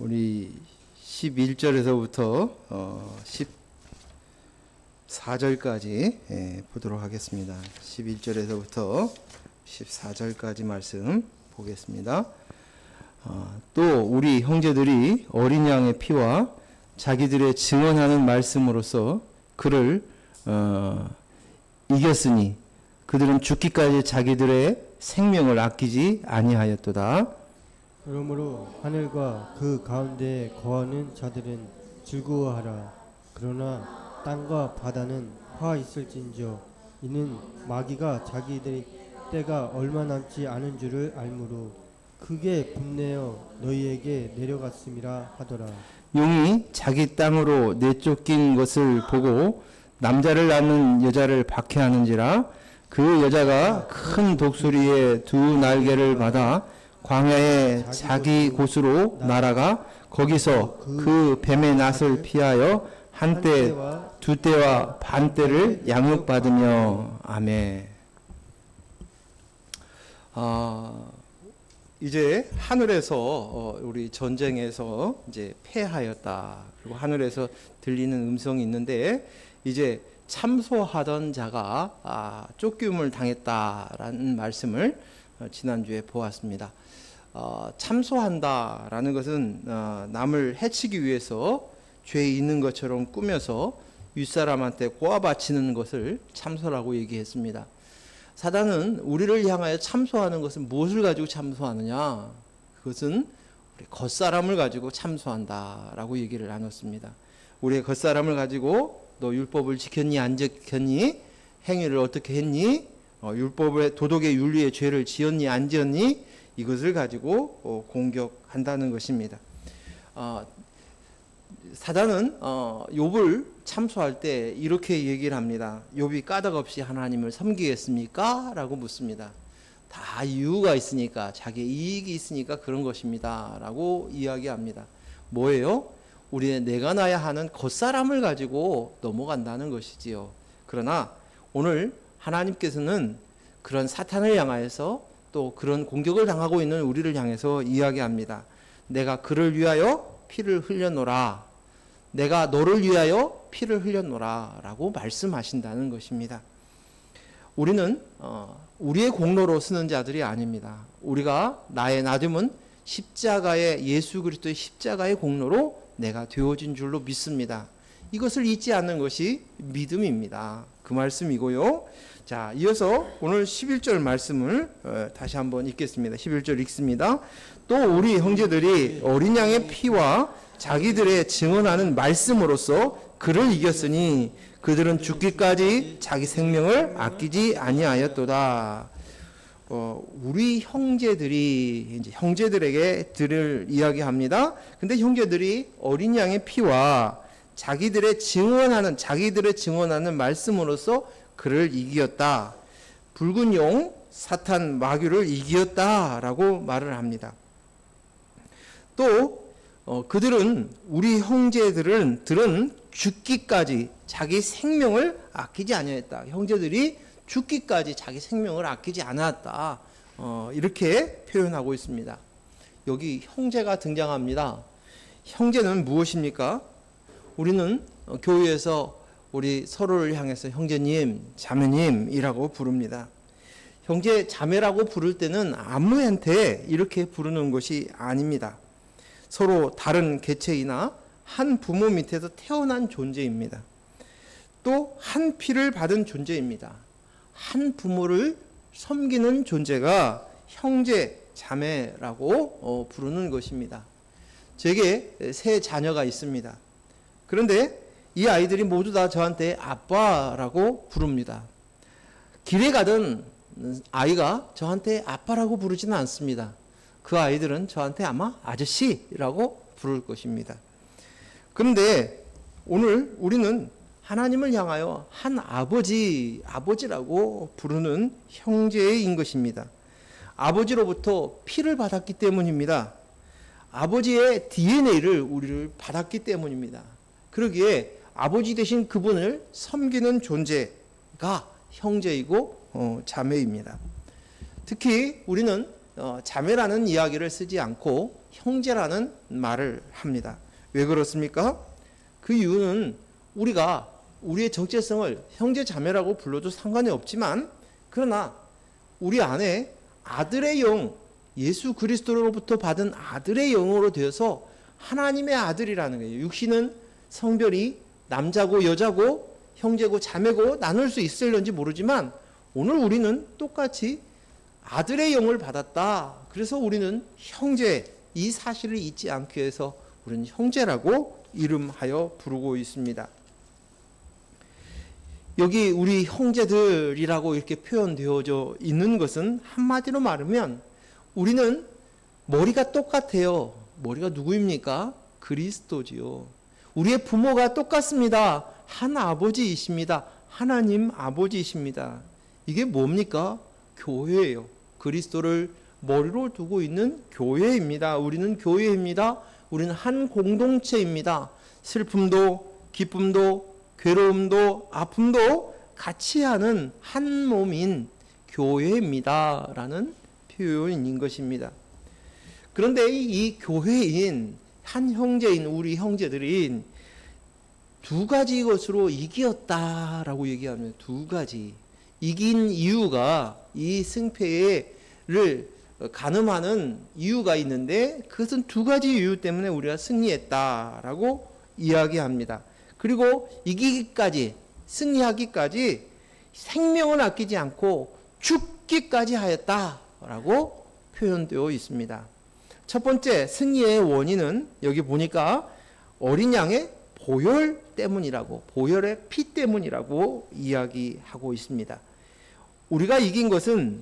우리 11절에서부터 14절까지 보도록 하겠습니다. 11절에서부터 14절까지 말씀 보겠습니다. 또 우리 형제들이 어린 양의 피와 자기들의 증언하는 말씀으로써 그를 이겼으니 그들은 죽기까지 자기들의 생명을 아끼지 아니하였도다. 그러므로 하늘과 그 가운데에 거하는 자들은 즐거워하라. 그러나 땅과 바다는 화 있을진저 이는 마귀가 자기들의 때가 얼마 남지 않은 줄을 알므로 크게 분내어 너희에게 내려갔음이라 하더라. 용이 자기 땅으로 내쫓긴 것을 보고 남자를 낳는 여자를 박해하는지라 그 여자가 큰 독수리의 두 날개를 받아 광야에 자기 곳으로 날아가 거기서 그 뱀의 낫을 피하여 한때 두 때와 반 때를 양육받으며. 아멘. 이제 하늘에서 우리 전쟁에서 이제 패하였다. 그리고 하늘에서 들리는 음성이 있는데 이제 참소하던 자가 쫓김을 당했다라는 말씀을 지난주에 보았습니다. 참소한다라는 것은 남을 해치기 위해서 죄 있는 것처럼 꾸며서 윗사람한테 꼬아바치는 것을 참소라고 얘기했습니다. 사단은 우리를 향하여 참소하는 것은 무엇을 가지고 참소하느냐? 그것은 우리 겉사람을 가지고 참소한다라고 얘기를 나눴습니다. 우리의 겉사람을 가지고 너 율법을 지켰니 안 지켰니? 행위를 어떻게 했니? 율법의 도덕의 윤리의 죄를 지었니 안 지었니? 이것을 가지고 공격한다는 것입니다. 사단은 욥을 참소할 때 이렇게 얘기를 합니다. 욥이 까닭 없이 하나님을 섬기겠습니까? 라고 묻습니다. 다 이유가 있으니까, 자기의 이익이 있으니까 그런 것입니다. 라고 이야기합니다. 뭐예요? 우리의 내가 나야 하는 겉사람을 가지고 넘어간다는 것이지요. 그러나 오늘 하나님께서는 그런 사탄을 향하여서 또 그런 공격을 당하고 있는 우리를 향해서 이야기합니다. 내가 그를 위하여 피를 흘려노라. 내가 너를 위하여 피를 흘려노라 라고 말씀하신다는 것입니다. 우리는 우리의 공로로 쓰는 자들이 아닙니다. 우리가 나의 나됨은 십자가의 예수 그리스도의 십자가의 공로로 내가 되어진 줄로 믿습니다. 이것을 잊지 않는 것이 믿음입니다. 그 말씀이고요. 자, 이어서 오늘 11절 말씀을 다시 한번 읽겠습니다. 11절 읽습니다. 또 우리 형제들이 어린 양의 피와 자기들의 증언하는 말씀으로써 그를 이겼으니 그들은 죽기까지 자기 생명을 아끼지 아니하였도다. 우리 형제들이 이제 형제들에게 들을 이야기합니다. 근데 형제들이 어린 양의 피와 자기들의 증언하는 말씀으로써 그를 이겼다. 붉은 용 사탄 마귀를 이겼다라고 말을 합니다. 또 그들은 우리 형제들은 죽기까지 자기 생명을 아끼지 아니했다. 형제들이 죽기까지 자기 생명을 아끼지 않았다. 이렇게 표현하고 있습니다. 여기 형제가 등장합니다. 형제는 무엇입니까? 우리는 교회에서 우리 서로를 향해서 형제님, 자매님이라고 부릅니다. 형제, 자매라고 부를 때는 아무한테 이렇게 부르는 것이 아닙니다. 서로 다른 개체이나 한 부모 밑에서 태어난 존재입니다. 또 한 피를 받은 존재입니다. 한 부모를 섬기는 존재가 형제, 자매라고 부르는 것입니다. 제게 세 자녀가 있습니다. 그런데 이 아이들이 모두 다 저한테 아빠라고 부릅니다. 길에 가던 아이가 저한테 아빠라고 부르지는 않습니다. 그 아이들은 저한테 아마 아저씨라고 부를 것입니다. 그런데 오늘 우리는 하나님을 향하여 한 아버지라고 부르는 형제인 것입니다. 아버지로부터 피를 받았기 때문입니다. 아버지의 DNA를 우리를 받았기 때문입니다. 그러기에 아버지 되신 그분을 섬기는 존재가 형제이고 자매입니다. 특히 우리는 자매라는 이야기를 쓰지 않고 형제라는 말을 합니다. 왜 그렇습니까? 그 이유는 우리가 우리의 정체성을 형제 자매라고 불러도 상관이 없지만, 그러나 우리 안에 아들의 영, 예수 그리스도로부터 받은 아들의 영으로 되어서 하나님의 아들이라는 거예요. 육신은 성별이 남자고 여자고 형제고 자매고 나눌 수 있을런지 모르지만 오늘 우리는 똑같이 아들의 영을 받았다. 그래서 우리는 형제, 이 사실을 잊지 않기 위해서 우리는 형제라고 이름하여 부르고 있습니다. 여기 우리 형제들이라고 이렇게 표현되어져 있는 것은 한마디로 말하면 우리는 머리가 똑같아요. 머리가 누구입니까? 그리스도지요. 우리의 부모가 똑같습니다. 한 아버지이십니다. 하나님 아버지이십니다. 이게 뭡니까? 교회예요. 그리스도를 머리로 두고 있는 교회입니다. 우리는 교회입니다. 우리는 한 공동체입니다. 슬픔도 기쁨도 괴로움도 아픔도 같이 하는 한 몸인 교회입니다. 라는 표현인 것입니다. 그런데 이 교회인 한 형제인 우리 형제들인 두 가지 것으로 이겼다라고 얘기하면 두 가지. 이긴 이유가 이 승패를 가늠하는 이유가 있는데 그것은 두 가지 이유 때문에 우리가 승리했다라고 이야기합니다. 그리고 이기기까지 승리하기까지 생명을 아끼지 않고 죽기까지 하였다라고 표현되어 있습니다. 첫 번째 승리의 원인은 여기 보니까 어린 양의 보혈 때문이라고, 보혈의 피 때문이라고 이야기하고 있습니다. 우리가 이긴 것은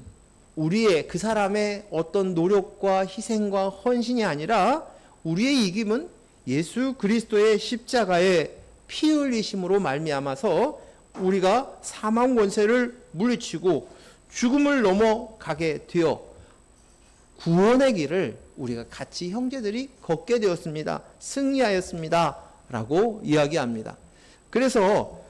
우리의 그 사람의 어떤 노력과 희생과 헌신이 아니라 우리의 이김은 예수 그리스도의 십자가의 피 흘리심으로 말미암아서 우리가 사망 권세를 물리치고 죽음을 넘어가게 되어 구원의 길을 우리가 같이 형제들이 걷게 되었습니다. 승리하였습니다. 라고 이야기합니다. 그래서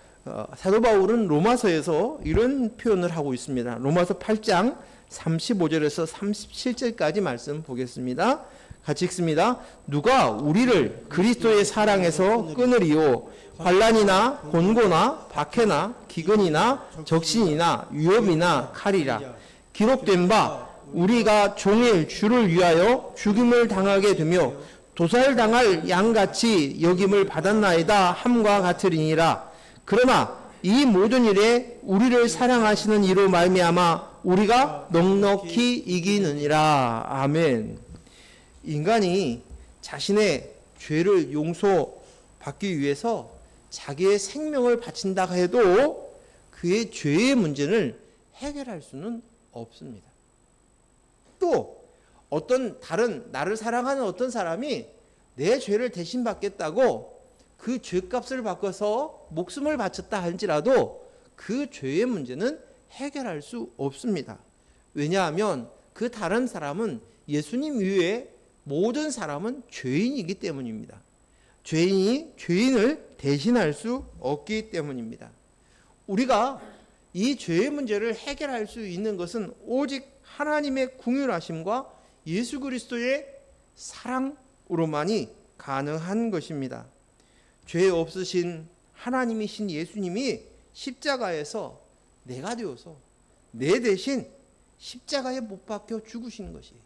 사도 바울은 로마서에서 이런 표현을 하고 있습니다. 로마서 8장 35절에서 37절까지 말씀 보겠습니다. 같이 읽습니다. 누가 우리를 그리스도의 사랑에서 끊으리요? 환난이나 곤고나 박해나 기근이나 적신이나 위협이나 칼이라. 기록된 바 우리가 종일 주를 위하여 죽임을 당하게 되며 도살당할 양같이 여김을 받았나이다 함과 같으리니라. 그러나 이 모든 일에 우리를 사랑하시는 이로 말미암아 우리가 넉넉히 이기느니라. 아멘. 인간이 자신의 죄를 용서받기 위해서 자기의 생명을 바친다 해도 그의 죄의 문제를 해결할 수는 없습니다. 또 어떤 다른 나를 사랑하는 어떤 사람이 내 죄를 대신 받겠다고 그 죄값을 바꿔서 목숨을 바쳤다 할지라도 그 죄의 문제는 해결할 수 없습니다. 왜냐하면 그 다른 사람은 예수님 이외에 모든 사람은 죄인이기 때문입니다. 죄인이 죄인을 대신할 수 없기 때문입니다. 우리가 이 죄의 문제를 해결할 수 있는 것은 오직 하나님의 긍휼하심과 예수 그리스도의 사랑으로만이 가능한 것입니다. 죄 없으신 하나님이신 예수님이 십자가에서 내가 되어서 내 대신 십자가에 못 박혀 죽으신 것이에요.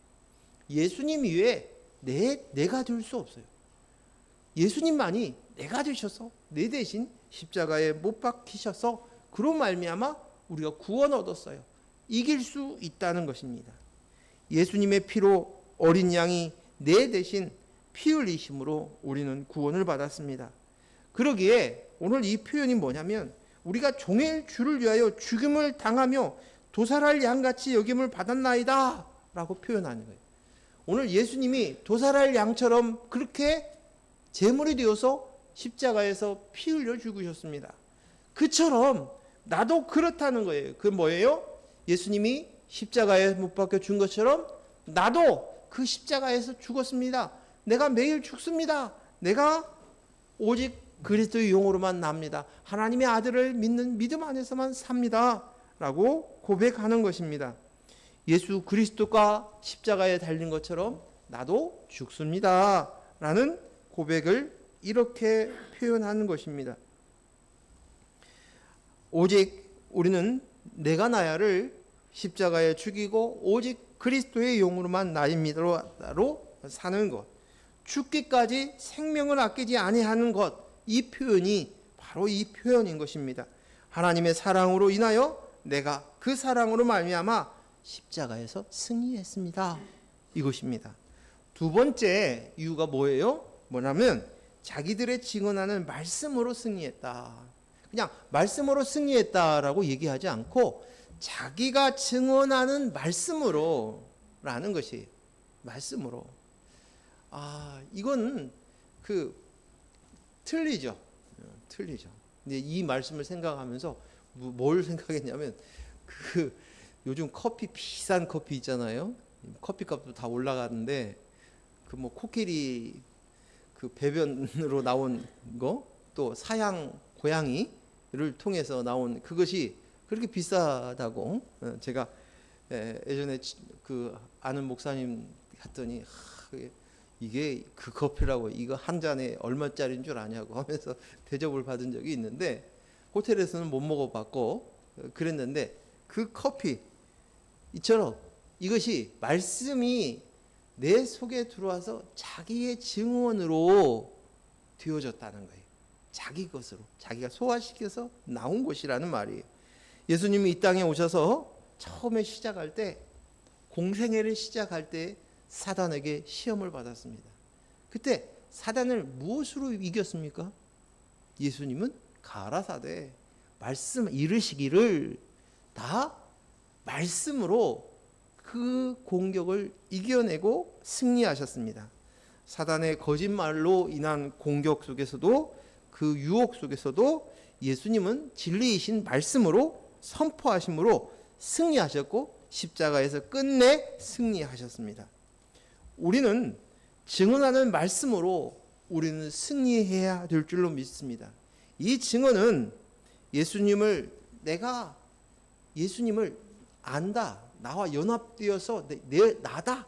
예수님 이외에 내가 될 수 없어요. 예수님만이 내가 되셔서 내 대신 십자가에 못 박히셔서 그로 말미암아 우리가 구원 얻었어요. 이길 수 있다는 것입니다. 예수님의 피로 어린 양이 내 대신 피 흘리심으로 우리는 구원을 받았습니다. 그러기에 오늘 이 표현이 뭐냐면 우리가 종일 주를 위하여 죽임을 당하며 도살할 양같이 여김을 받았나이다 라고 표현하는 거예요. 오늘 예수님이 도살할 양처럼 그렇게 제물이 되어서 십자가에서 피 흘려 죽으셨습니다. 그처럼 나도 그렇다는 거예요. 그 뭐예요? 예수님이 십자가에 못 박혀 준 것처럼 나도 그 십자가에서 죽었습니다. 내가 매일 죽습니다. 내가 오직 그리스도의 영으로만 납니다. 하나님의 아들을 믿는 믿음 안에서만 삽니다. 라고 고백하는 것입니다. 예수 그리스도가 십자가에 달린 것처럼 나도 죽습니다. 라는 고백을 이렇게 표현하는 것입니다. 오직 우리는 내가 나야를 십자가에 죽이고 오직 그리스도의 용으로만 나입니다로 사는 것, 죽기까지 생명을 아끼지 아니하는 것, 이 표현이 바로 이 표현인 것입니다. 하나님의 사랑으로 인하여 내가 그 사랑으로 말미암아 십자가에서 승리했습니다. 이것입니다. 두 번째 이유가 뭐예요? 뭐냐면 자기들의 증언하는 말씀으로 승리했다. 그냥 말씀으로 승리했다라고 얘기하지 않고 자기가 증언하는 말씀으로 라는 것이 말씀으로. 이건 틀리죠. 틀리죠. 근데 이 말씀을 생각하면서 뭘 생각했냐면 요즘 커피 비싼 커피 있잖아요. 커피값도 다 올라가는데 코끼리 배변으로 나온 거, 또 사양 고양이를 통해서 나온 그것이 그렇게 비싸다고 제가 예전에 아는 목사님 갔더니 이게 그 커피라고 이거 한 잔에 얼마짜리인 줄 아냐고 하면서 대접을 받은 적이 있는데 호텔에서는 못 먹어봤고 그랬는데 그 커피 이처럼 이것이 말씀이 내 속에 들어와서 자기의 증언으로 되어졌다는 거예요. 자기 것으로 자기가 소화시켜서 나온 것이라는 말이에요. 예수님이 이 땅에 오셔서 처음에 시작할 때 공생애를 시작할 때 사단에게 시험을 받았습니다. 그때 사단을 무엇으로 이겼습니까? 예수님은 가라사대 말씀 이르시기를 다 말씀으로 그 공격을 이겨내고 승리하셨습니다. 사단의 거짓말로 인한 공격 속에서도 그 유혹 속에서도 예수님은 진리이신 말씀으로 선포하심으로 승리하셨고 십자가에서 끝내 승리하셨습니다. 우리는 증언하는 말씀으로 우리는 승리해야 될 줄로 믿습니다. 이 증언은 내가 예수님을 안다. 나와 연합되어서 나다.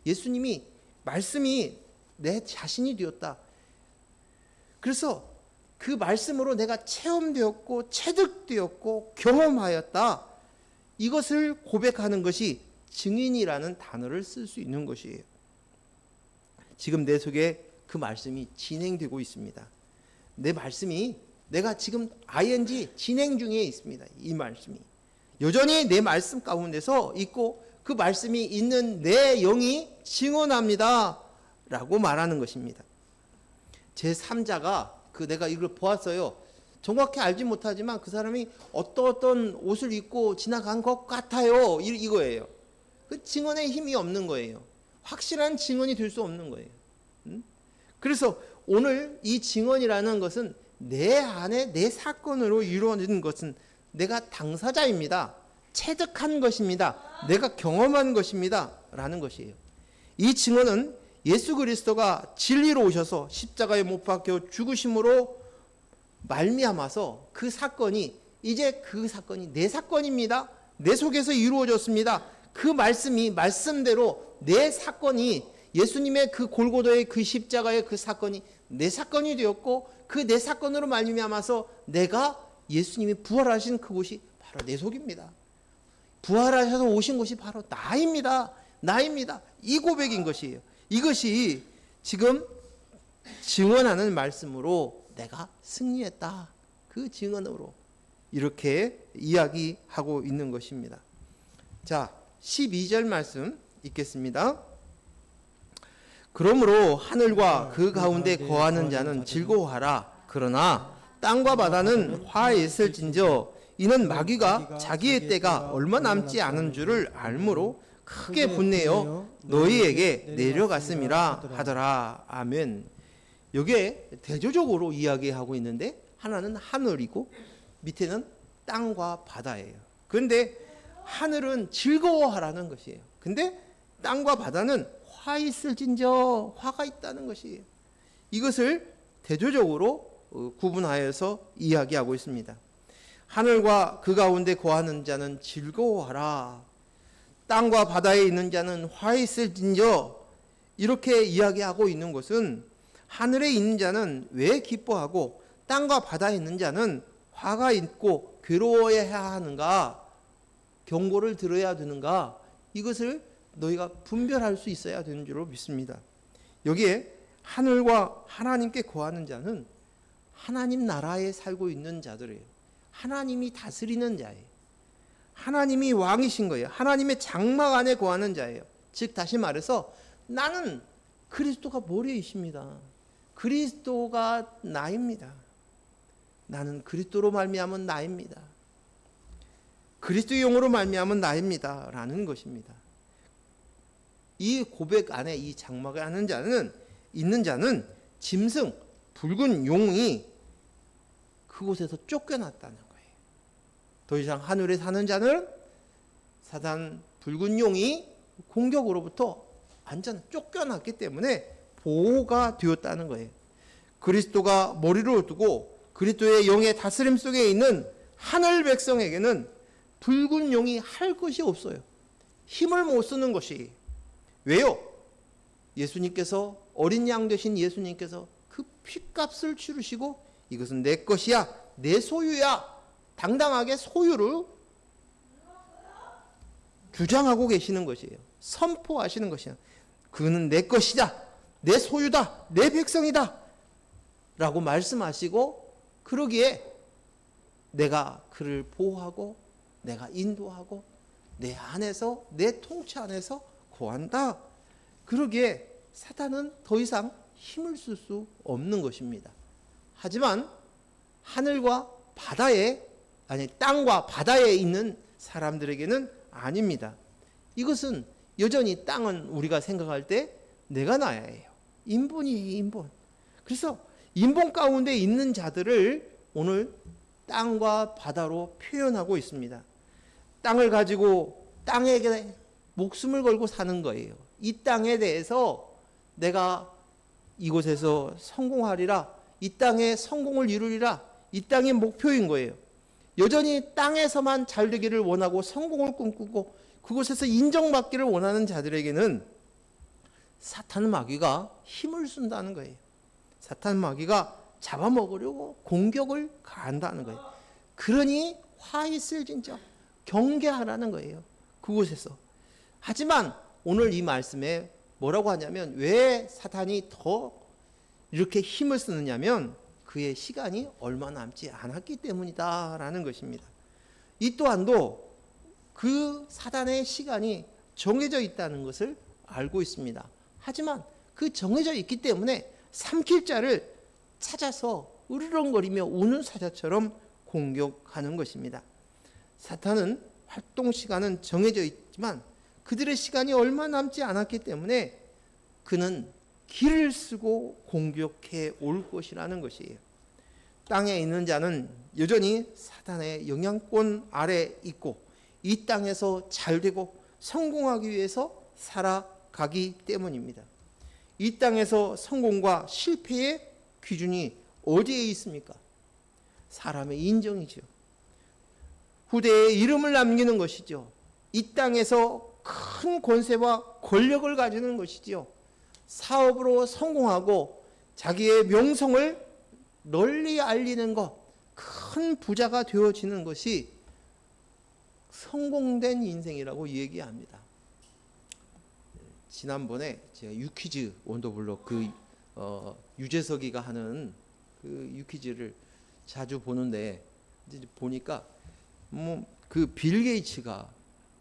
예수님이 말씀이 내 자신이 되었다. 그래서 그 말씀으로 내가 체험되었고 체득되었고 경험하였다. 이것을 고백하는 것이 증인이라는 단어를 쓸 수 있는 것이에요. 지금 내 속에 그 말씀이 진행되고 있습니다. 내 말씀이 내가 지금 ing 진행 중에 있습니다. 이 말씀이 여전히 내 말씀 가운데서 있고 그 말씀이 있는 내 영이 증언합니다 라고 말하는 것입니다. 제3자가 내가 이걸 보았어요. 정확히 알지 못하지만 그 사람이 어떤 옷을 입고 지나간 것 같아요. 이거예요. 그 증언의 힘이 없는 거예요. 확실한 증언이 될 수 없는 거예요. 그래서 오늘 이 증언이라는 것은 내 안에 내 사건으로 이루어진 것은 내가 당사자입니다. 체득한 것입니다. 내가 경험한 것입니다. 라는 것이에요. 이 증언은 예수 그리스도가 진리로 오셔서 십자가에 못 박혀 죽으심으로 말미암아서 그 사건이 내 사건입니다. 내 속에서 이루어졌습니다. 그 말씀대로 내 사건이 예수님의 그 골고다의 그 십자가의 그 사건이 내 사건이 되었고 그 내 사건으로 말미암아서 내가 예수님이 부활하신 그곳이 바로 내 속입니다. 부활하셔서 오신 곳이 바로 나입니다. 이 고백인 것이에요. 이것이 지금 증언하는 말씀으로 내가 승리했다. 그 증언으로 이렇게 이야기하고 있는 것입니다. 자, 12절 말씀 읽겠습니다. 그러므로 하늘과 그 가운데 거하는 자는 즐거워하라. 그러나 땅과 바다는 화에 있을진저 이는 마귀가 자기의 때가 얼마 남지 않은 줄을 알므로 크게 분내어 너희에게 내려갔음이라 하더라. 아멘. 여기에 대조적으로 이야기하고 있는데 하나는 하늘이고 밑에는 땅과 바다예요. 그런데 하늘은 즐거워하라는 것이에요. 근데 땅과 바다는 화 있을진저 화가 있다는 것이에요. 이것을 대조적으로 구분하여서 이야기하고 있습니다. 하늘과 그 가운데 거하는 자는 즐거워하라. 땅과 바다에 있는 자는 화 있을진저 이렇게 이야기하고 있는 것은 하늘에 있는 자는 왜 기뻐하고 땅과 바다에 있는 자는 화가 있고 괴로워해야 하는가, 경고를 들어야 되는가, 이것을 너희가 분별할 수 있어야 되는 줄로 믿습니다. 여기에 하늘과 하나님께 거하는 자는 하나님 나라에 살고 있는 자들이에요. 하나님이 다스리는 자예요. 하나님이 왕이신 거예요. 하나님의 장막 안에 거하는 자예요. 즉 다시 말해서 나는 그리스도가 머리이십니다. 그리스도가 나입니다. 나는 그리스도로 말미암은 나입니다. 그리스도의 영으로 말미암은 나입니다. 라는 것입니다. 이 고백 안에, 이 장막에 있는 자는 짐승, 붉은 용이 그곳에서 쫓겨났다는 거예요. 더 이상 하늘에 사는 자는 사단, 붉은 용이 공격으로부터 완전 쫓겨났기 때문에 보호가 되었다는 거예요. 그리스도가 머리를 두고 그리스도의 영의 다스림 속에 있는 하늘 백성에게는 붉은 용이 할 것이 없어요. 힘을 못 쓰는 것이. 왜요? 예수님께서, 어린 양 되신 예수님께서 그 핏값을 치르시고 이것은 내 것이야, 내 소유야, 당당하게 소유를 주장하고 계시는 것이에요. 선포하시는 것이야. 그는 내 것이다, 내 소유다, 내 백성이다 라고 말씀하시고, 그러기에 내가 그를 보호하고 내가 인도하고 내 안에서, 내 통치 안에서 거한다. 그러기에 사탄은 더 이상 힘을 쓸 수 없는 것입니다. 하지만 하늘과 바다에, 땅과 바다에 있는 사람들에게는 아닙니다. 이것은 여전히 땅은 우리가 생각할 때 내가 나야예요. 인본이에요, 인본. 그래서 인본 가운데 있는 자들을 오늘 땅과 바다로 표현하고 있습니다. 땅을 가지고 땅에게 목숨을 걸고 사는 거예요. 이 땅에 대해서 내가 이곳에서 성공하리라, 이 땅에 성공을 이루리라, 이 땅이 목표인 거예요. 여전히 땅에서만 잘 되기를 원하고 성공을 꿈꾸고 그곳에서 인정받기를 원하는 자들에게는 사탄 마귀가 힘을 쓴다는 거예요. 사탄 마귀가 잡아먹으려고 공격을 가한다는 거예요. 그러니 화 있을진저 경계하라는 거예요. 그곳에서. 하지만 오늘 이 말씀에 뭐라고 하냐면, 왜 사탄이 더 이렇게 힘을 쓰느냐면 그의 시간이 얼마 남지 않았기 때문이다라는 것입니다. 이 또한도 그 사단의 시간이 정해져 있다는 것을 알고 있습니다. 하지만 그 정해져 있기 때문에 삼킬 자를 찾아서 으르렁거리며 우는 사자처럼 공격하는 것입니다. 사탄은 활동 시간은 정해져 있지만 그들의 시간이 얼마 남지 않았기 때문에 그는 길을 쓰고 공격해 올 것이라는 것이에요. 땅에 있는 자는 여전히 사탄의 영향권 아래 있고 이 땅에서 잘되고 성공하기 위해서 살아가기 때문입니다. 이 땅에서 성공과 실패의 기준이 어디에 있습니까? 사람의 인정이죠. 후대에 이름을 남기는 것이죠. 이 땅에서 큰 권세와 권력을 가지는 것이지요. 사업으로 성공하고 자기의 명성을 널리 알리는 것, 큰 부자가 되어지는 것이 성공된 인생이라고 얘기합니다. 지난번에 제가 유퀴즈 원더블럭 유재석이가 하는 그 유퀴즈를 자주 보는데 이제 보니까 그 빌 게이츠가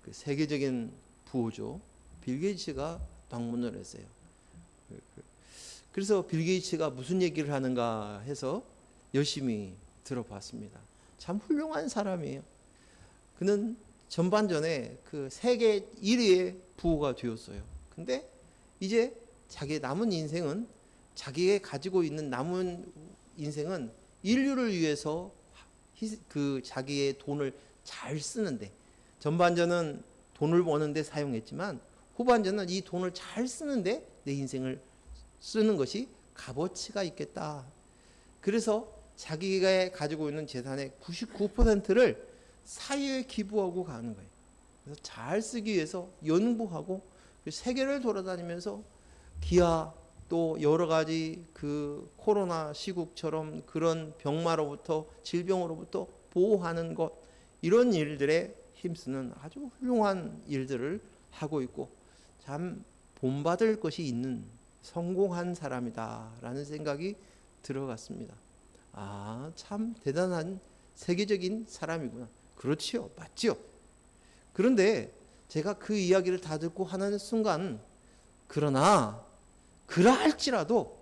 그 세계적인 부호죠. 빌 게이츠가 방문을 했어요. 그래서 빌 게이츠가 무슨 얘기를 하는가 해서 열심히 들어봤습니다. 참 훌륭한 사람이에요. 그는 전반전에 그 세계 1위의 부호가 되었어요. 근데 이제 자기의 남은 인생은, 자기가 가지고 있는 남은 인생은 인류를 위해서 그 자기의 돈을 잘 쓰는데, 전반전은 돈을 버는데 사용했지만 후반전은 이 돈을 잘 쓰는데 내 인생을 쓰는 것이 값어치가 있겠다. 그래서 자기가 가지고 있는 재산의 99%를 사회에 기부하고 가는 거예요. 그래서 잘 쓰기 위해서 연구하고 세계를 돌아다니면서 기아 또 여러 가지 그 코로나 시국처럼 그런 병마로부터 질병으로부터 보호하는 것, 이런 일들에 힘쓰는 아주 훌륭한 일들을 하고 있고 참 본받을 것이 있는 성공한 사람이다라는 생각이 들어갔습니다. 아, 참 대단한 세계적인 사람이구나. 그렇지요, 맞지요. 그런데 제가 그 이야기를 다 듣고 하는 순간, 그러할지라도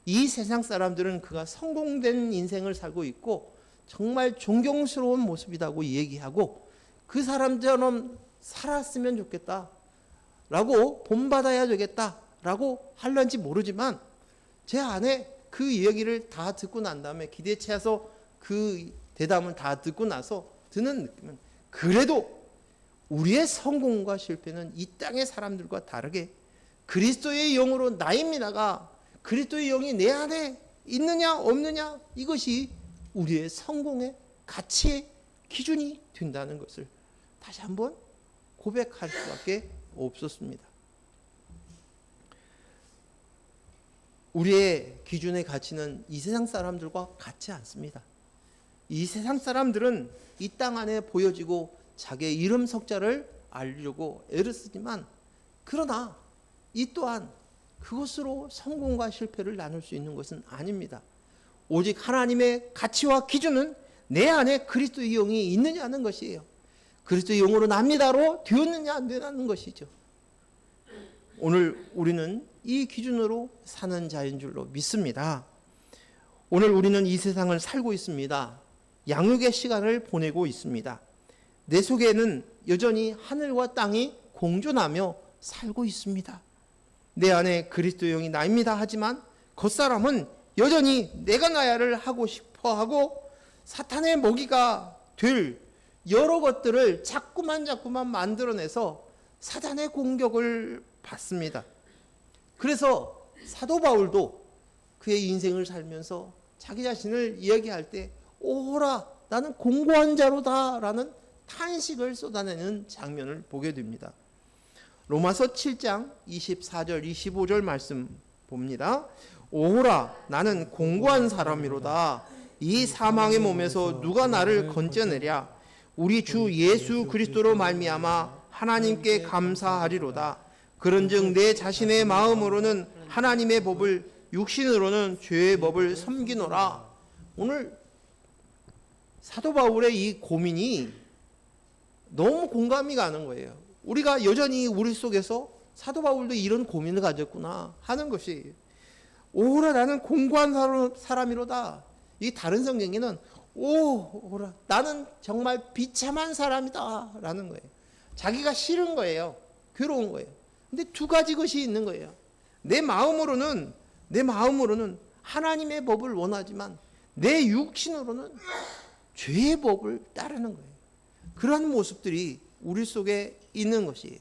이 세상 사람들은 그가 성공된 인생을 살고 있고 정말 존경스러운 모습이라고 얘기하고 그 사람처럼 살았으면 좋겠다라고 본받아야 되겠다라고 할런지 모르지만, 제 안에 그 이야기를 다 듣고 난 다음에 기대치에서 그 대담을 다 듣고 나서 드는 느낌은, 그래도 우리의 성공과 실패는 이 땅의 사람들과 다르게 그리스도의 영으로 나입니다가, 그리스도의 영이 내 안에 있느냐 없느냐, 이것이 우리의 성공의 가치의 기준이 된다는 것을 다시 한번 고백할 수밖에 없었습니다. 우리의 기준의 가치는 이 세상 사람들과 같지 않습니다. 이 세상 사람들은 이 땅 안에 보여지고 자기의 이름 석자를 알려고 애를 쓰지만, 그러나 이 또한 그것으로 성공과 실패를 나눌 수 있는 것은 아닙니다. 오직 하나님의 가치와 기준은 내 안에 그리스도의 영이 있느냐는 것이에요. 그리스도의 영으로 납니다로 되었느냐 안 되느냐는 것이죠. 오늘 우리는 이 기준으로 사는 자인 줄로 믿습니다. 오늘 우리는 이 세상을 살고 있습니다. 양육의 시간을 보내고 있습니다. 내 속에는 여전히 하늘과 땅이 공존하며 살고 있습니다. 내 안에 그리스도의 영이 나입니다 하지만 겉사람은 여전히 내가 나야를 하고 싶어하고 사탄의 먹이가 될 여러 것들을 자꾸만 만들어내서 사단의 공격을 받습니다. 그래서 사도 바울도 그의 인생을 살면서 자기 자신을 이야기할 때 오호라 나는 공고한 자로다 라는 탄식을 쏟아내는 장면을 보게 됩니다. 로마서 7장 24절 25절 말씀 봅니다. 오호라 나는 공고한 사람이로다. 이 사망의 몸에서 누가 나를 건져내랴. 우리 주 예수 그리스도로 말미암아 하나님께 감사하리로다. 그런즉 내 자신의 마음으로는 하나님의 법을, 육신으로는 죄의 법을 섬기노라. 오늘 사도 바울의 이 고민이 너무 공감이 가는 거예요. 우리가 여전히 우리 속에서 사도 바울도 이런 고민을 가졌구나 하는 것이, 오호라 나는 공고한 사람이로다. 이 다른 성경에는 오호라 나는 정말 비참한 사람이다 라는 거예요. 자기가 싫은 거예요. 괴로운 거예요. 근데 두 가지 것이 있는 거예요. 내 마음으로는 하나님의 법을 원하지만 내 육신으로는 죄의 법을 따르는 거예요. 그러한 모습들이 우리 속에 있는 것이에요.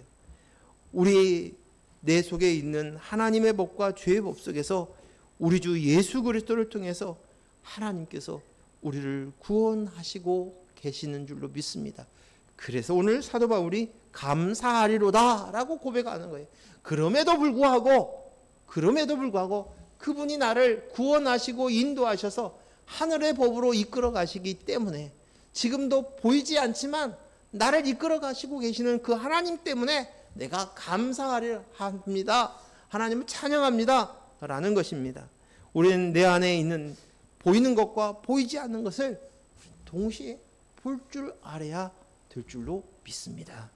내 속에 있는 하나님의 법과 죄의 법 속에서 우리 주 예수 그리스도를 통해서 하나님께서 우리를 구원하시고 계시는 줄로 믿습니다. 그래서 오늘 사도 바울이 감사하리로다 라고 고백하는 거예요. 그럼에도 불구하고 그분이 나를 구원하시고 인도하셔서 하늘의 법으로 이끌어 가시기 때문에, 지금도 보이지 않지만 나를 이끌어 가시고 계시는 그 하나님 때문에 내가 감사하려 합니다. 하나님을 찬양합니다 라는 것입니다. 우리는 내 안에 있는 보이는 것과 보이지 않는 것을 동시에 볼 줄 알아야 될 줄로 믿습니다.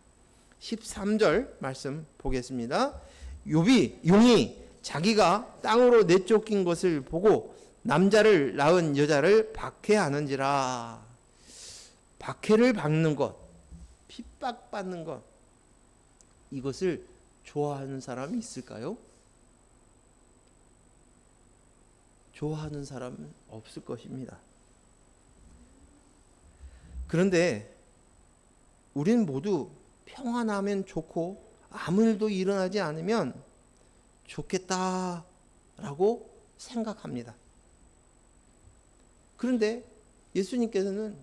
13절 말씀 보겠습니다. 용이 자기가 땅으로 내쫓긴 것을 보고 남자를 낳은 여자를 박해하는지라. 박해를 받는 것, 핍박받는 것, 이것을 좋아하는 사람이 있을까요? 좋아하는 사람은 없을 것입니다. 그런데 우리는 모두 평안하면 좋고 아무 일도 일어나지 않으면 좋겠다라고 생각합니다. 그런데 예수님께서는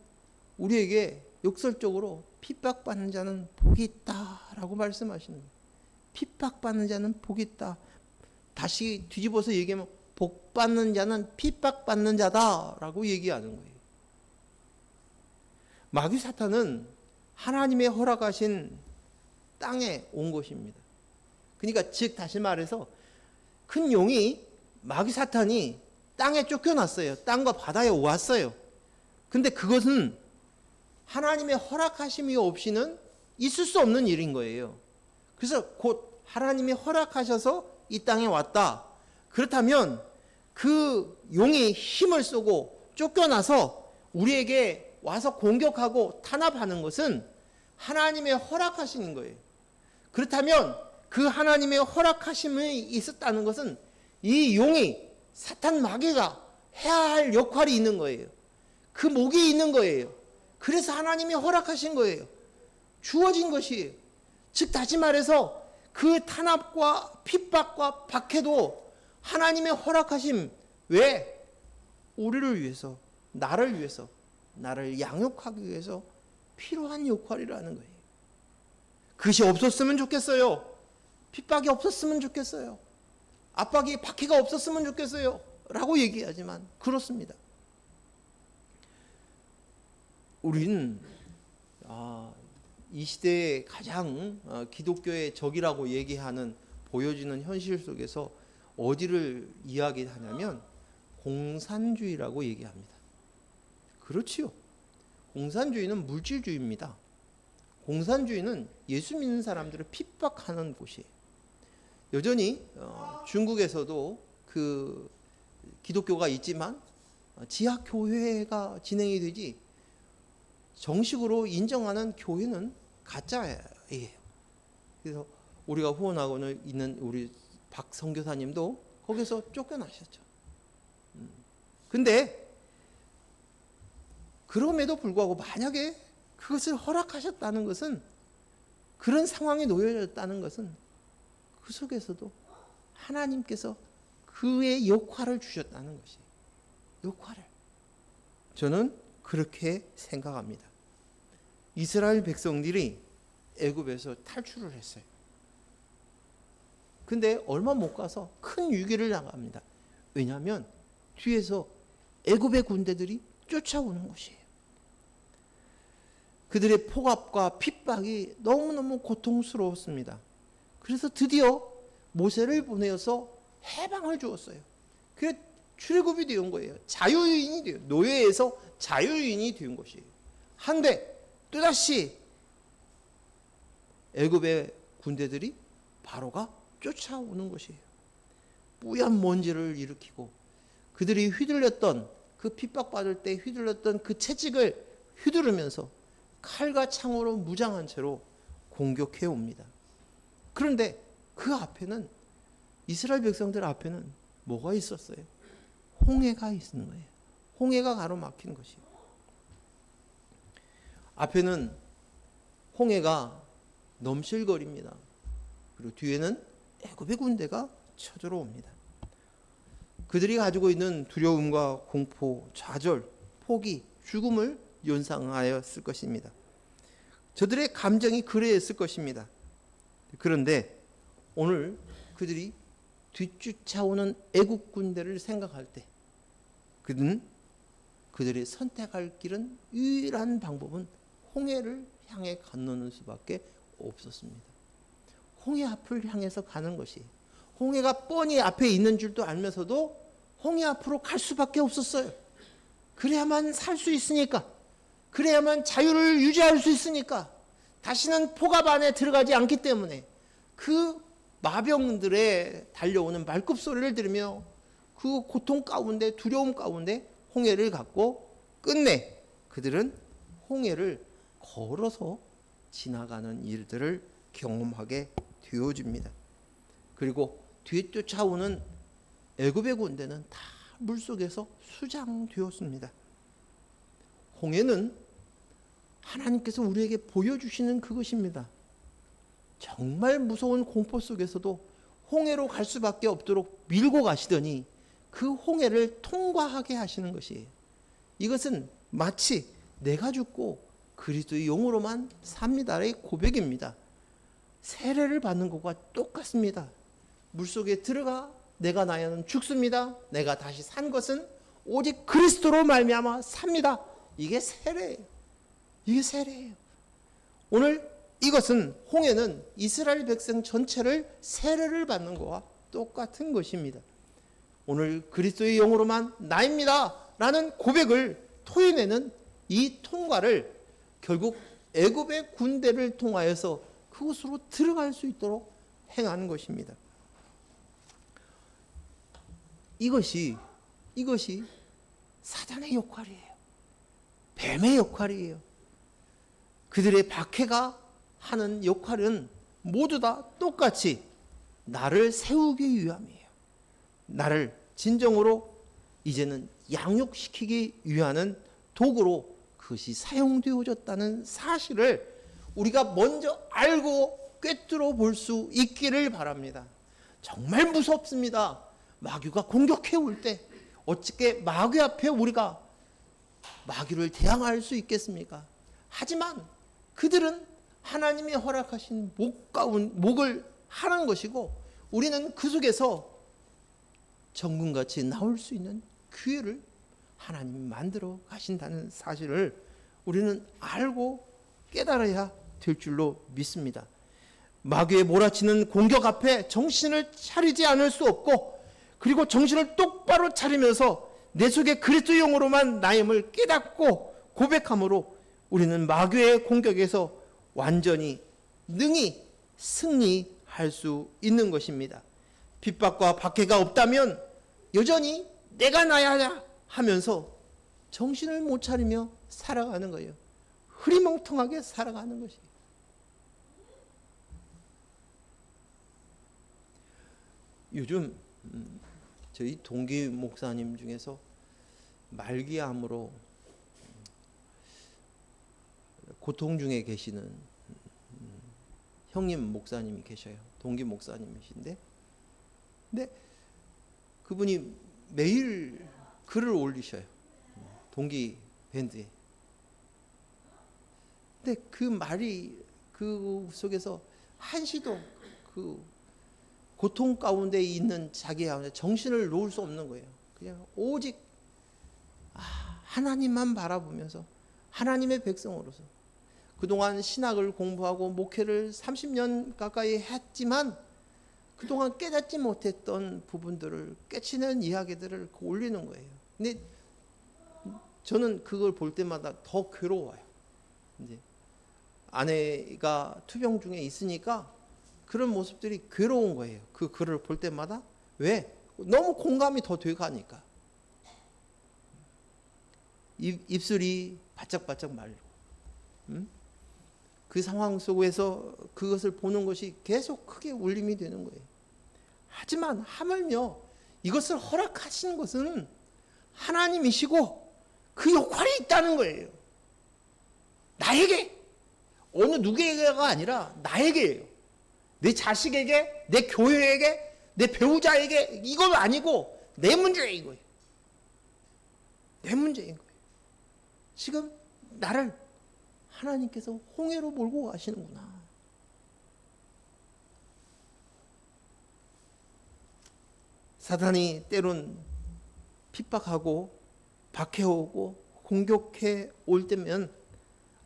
우리에게 역설적으로 핍박받는 자는 복이 있다라고 말씀하시는 거예요. 핍박받는 자는 복이 있다. 다시 뒤집어서 얘기하면 복받는 자는 핍박받는 자다라고 얘기하는 거예요. 마귀 사탄은 하나님의 허락하신 땅에 온 것입니다. 그러니까 즉 다시 말해서 큰 용이 마귀 사탄이 땅에 쫓겨났어요. 땅과 바다에 왔어요. 근데 그것은 하나님의 허락하심이 없이는 있을 수 없는 일인 거예요. 그래서 곧 하나님이 허락하셔서 이 땅에 왔다. 그렇다면 그 용이 힘을 쓰고 쫓겨나서 우리에게 와서 공격하고 탄압하는 것은 하나님의 허락하심인 거예요. 그렇다면 그 하나님의 허락하심이 있었다는 것은 이 용이 사탄 마귀가 해야 할 역할이 있는 거예요. 그 목이 있는 거예요. 그래서 하나님이 허락하신 거예요. 주어진 것이에요. 즉 다시 말해서 그 탄압과 핍박과 박해도 하나님의 허락하심. 왜? 우리를 위해서, 나를 위해서, 나를 양육하기 위해서 필요한 역할이라는 거예요. 그것이 없었으면 좋겠어요. 핍박이 없었으면 좋겠어요. 압박이 박해가 없었으면 좋겠어요. 라고 얘기하지만 그렇습니다. 우리는 이 시대에 가장 기독교의 적이라고 얘기하는 보여지는 현실 속에서 어디를 이야기하냐면 공산주의라고 얘기합니다. 그렇지요. 공산주의는 물질주의입니다. 공산주의는 예수 믿는 사람들을 핍박하는 곳이에요. 여전히 중국에서도 그 기독교가 있지만 지하 교회가 진행이 되지 정식으로 인정하는 교회는 가짜예요. 그래서 우리가 후원하고 있는 우리 박 선교사님도 거기서 쫓겨나셨죠. 근데 그럼에도 불구하고 만약에 그것을 허락하셨다는 것은, 그런 상황에 놓여졌다는 것은 그 속에서도 하나님께서 그의 역할을 주셨다는 것이, 역할을. 저는 그렇게 생각합니다. 이스라엘 백성들이 애굽에서 탈출을 했어요. 근데 얼마 못 가서 큰 위기를 당합니다. 왜냐하면 뒤에서 애굽의 군대들이 쫓아오는 것이에요. 그들의 폭압과 핍박이 너무너무 고통스러웠습니다. 그래서 드디어 모세를 보내어서 해방을 주었어요. 그래서 출애굽이 되온 거예요. 자유인이 돼요. 노예에서 자유인이 된 것이에요. 한데 또다시 애굽의 군대들이 바로가 쫓아오는 것이에요. 뿌연 먼지를 일으키고 그들이 휘둘렸던, 그 핍박받을 때 휘둘렸던 그 채찍을 휘두르면서 칼과 창으로 무장한 채로 공격해 옵니다. 그런데 그 앞에는, 이스라엘 백성들 앞에는 뭐가 있었어요? 홍해가 있는 거예요. 홍해가 가로막힌 것이에요. 앞에는 홍해가 넘실거립니다. 그리고 뒤에는 애굽의 군대가 쳐들어옵니다. 그들이 가지고 있는 두려움과 공포, 좌절, 포기, 죽음을 연상하였을 것입니다. 저들의 감정이 그래했을 것입니다. 그런데 오늘 그들이 뒤쫓아오는 애국 군대를 생각할 때 그들이 선택할 길은, 유일한 방법은 홍해를 향해 건너는 수밖에 없었습니다. 홍해 앞을 향해서 가는 것이, 홍해가 뻔히 앞에 있는 줄도 알면서도 홍해 앞으로 갈 수밖에 없었어요. 그래야만 살 수 있으니까, 그래야만 자유를 유지할 수 있으니까, 다시는 폭압 안에 들어가지 않기 때문에 그 마병들의 달려오는 말급 소리를 들으며 그 고통 가운데, 두려움 가운데 홍해를 갔고, 끝내 그들은 홍해를 걸어서 지나가는 일들을 경험하게 되어집니다. 그리고 뒤에 쫓아오는 애굽의 군대는 다 물속에서 수장되었습니다. 홍해는 하나님께서 우리에게 보여주시는 그것입니다. 정말 무서운 공포 속에서도 홍해로 갈 수밖에 없도록 밀고 가시더니 그 홍해를 통과하게 하시는 것이에요. 이것은 마치 내가 죽고 그리스도의 영으로만 삽니다의 고백입니다. 세례를 받는 것과 똑같습니다. 물속에 들어가 내가 나야는 죽습니다. 내가 다시 산 것은 오직 그리스도로 말미암아 삽니다. 이게 세례예요. 이게 세례예요. 오늘 이것은 홍해는 이스라엘 백성 전체를 세례를 받는 것과 똑같은 것입니다. 오늘 그리스도의 영으로만 나입니다 라는 고백을 토해내는 이 통과를 결국 애굽의 군대를 통하여서 그곳으로 들어갈 수 있도록 행하는 것입니다. 이것이 사단의 역할이에요. 뱀의 역할이에요. 그들의 박해가 하는 역할은 모두 다 똑같이 나를 세우기 위함이에요. 나를 진정으로 이제는 양육시키기 위한 도구로 그것이 사용되어졌다는 사실을 우리가 먼저 알고 꿰뚫어 볼 수 있기를 바랍니다. 정말 무섭습니다. 마귀가 공격해 올 때 어떻게 마귀 앞에 우리가 마귀를 대항할 수 있겠습니까? 하지만 그들은 하나님이 허락하신 목을 하는 것이고 우리는 그 속에서 정금같이 나올 수 있는 기회를 하나님이 만들어 가신다는 사실을 우리는 알고 깨달아야 될 줄로 믿습니다. 마귀의 몰아치는 공격 앞에 정신을 차리지 않을 수 없고 그리고 정신을 똑바로 차리면서 내 속에 그리스도의 영으로만 나임을 깨닫고 고백함으로 우리는 마귀의 공격에서 완전히 능히 승리할 수 있는 것입니다. 핍박과 박해가 없다면 여전히 내가 나야 하면서 정신을 못 차리며 살아가는 거예요. 흐리멍텅하게 살아가는 것이에요. 요즘 저희 동기 목사님 중에서 말기암으로 고통 중에 계시는 형님 목사님이 계셔요. 동기 목사님이신데, 근데 그분이 매일 글을 올리셔요. 동기 밴드에. 근데 그 말이 그 속에서 한시도 그 고통 가운데 있는 자기 정신을 놓을 수 없는 거예요. 그냥 오직 하나님만 바라보면서 하나님의 백성으로서 그동안 신학을 공부하고 목회를 30년 가까이 했지만 그동안 깨닫지 못했던 부분들을 깨치는 이야기들을 올리는 거예요. 근데 저는 그걸 볼 때마다 더 괴로워요. 이제 아내가 투병 중에 있으니까 그런 모습들이 괴로운 거예요. 그 글을 볼 때마다. 왜? 너무 공감이 더 돼가니까. 입술이 바짝바짝 말리고. 그 상황 속에서 그것을 보는 것이 계속 크게 울림이 되는 거예요. 하지만 하물며 이것을 허락하신 것은 하나님이시고 그 역할이 있다는 거예요. 나에게, 어느 누구에게가 아니라 나에게예요. 내 자식에게, 내 교회에게, 내 배우자에게 이건 아니고 내 문제인 거예요. 내 문제인 거예요. 지금 나를 하나님께서 홍해로 몰고 가시는구나. 사단이 때론 핍박하고 박해오고 공격해 올 때면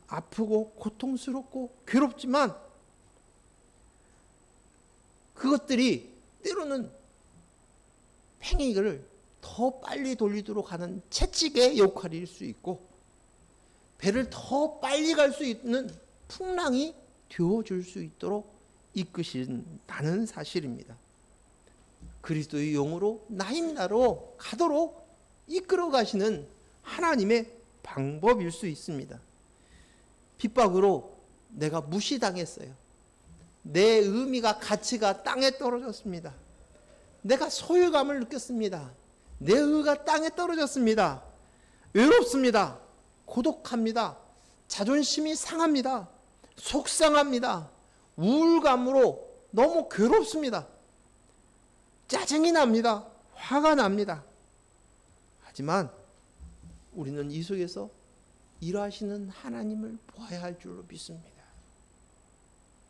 아프고 고통스럽고 괴롭지만 그것들이 때로는 팽이를 더 빨리 돌리도록 하는 채찍의 역할일 수 있고 배를 더 빨리 갈 수 있는 풍랑이 되어줄 수 있도록 이끄신다는 사실입니다. 그리스도의 영으로 나입니다로 가도록 이끌어 가시는 하나님의 방법일 수 있습니다. 핍박으로 내가 무시당했어요. 내 의미가 가치가 땅에 떨어졌습니다. 내가 소유감을 느꼈습니다. 내 의가 땅에 떨어졌습니다. 외롭습니다. 고독합니다. 자존심이 상합니다. 속상합니다. 우울감으로 너무 괴롭습니다. 짜증이 납니다. 화가 납니다. 하지만 우리는 이 속에서 일하시는 하나님을 보아야 할 줄로 믿습니다.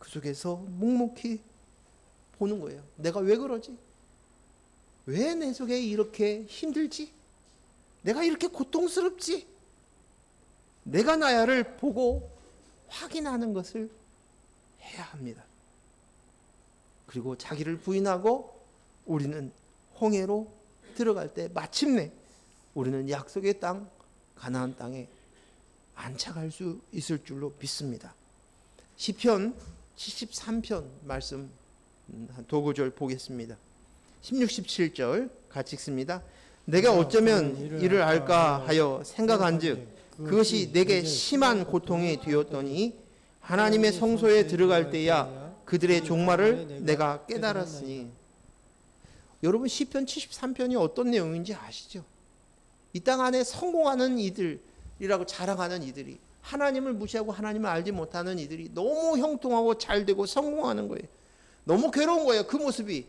그 속에서 묵묵히 보는 거예요. 내가 왜 그러지? 왜 내 속에 이렇게 힘들지? 내가 이렇게 고통스럽지? 내가 나야를 보고 확인하는 것을 해야 합니다. 그리고 자기를 부인하고 우리는 홍해로 들어갈 때 마침내 우리는 약속의 땅 가나안 땅에 안착할 수 있을 줄로 믿습니다. 시편 73편 말씀 한 두 구절 보겠습니다. 16, 17절 같이 읽습니다. 내가 어쩌면 이를 알까 하여 생각한즉 그것이 내게 심한 고통이 되었더니 하나님의 성소에 들어갈 때야 그들의 종말을 내가 깨달았으니. 여러분 시편 73편이 어떤 내용인지 아시죠? 이 땅 안에 성공하는 이들이라고 자랑하는 이들이, 하나님을 무시하고 하나님을 알지 못하는 이들이 너무 형통하고 잘되고 성공하는 거예요. 너무 괴로운 거예요. 그 모습이